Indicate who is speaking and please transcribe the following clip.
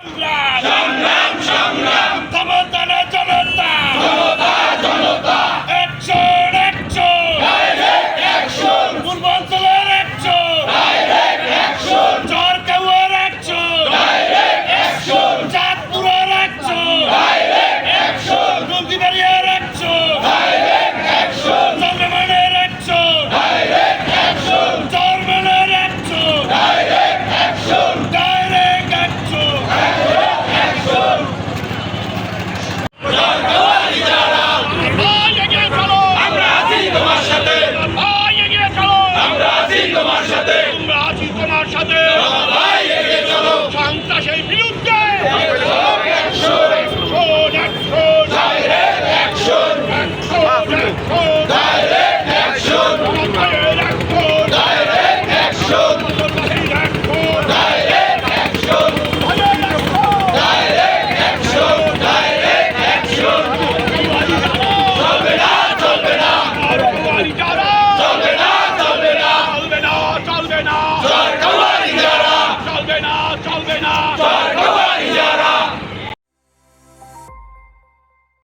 Speaker 1: সংগ্রাম সংগ্রাম ক্ষমতা না জনতা অ্যাকশন অ্যাকশন পূর্বাঞ্চলের অ্যাকশন চরকাউয়ার অ্যাকশন চাঁদপুরের অ্যাকশন নন্দীবাড়িয়ার অ্যাকশন চন্দ্রমানের অ্যাকশন চরমানের অ্যাকশন ডাইরেক্ট অ্যাকশন সন্ত্রাসের বিরুদ্ধে চলবে না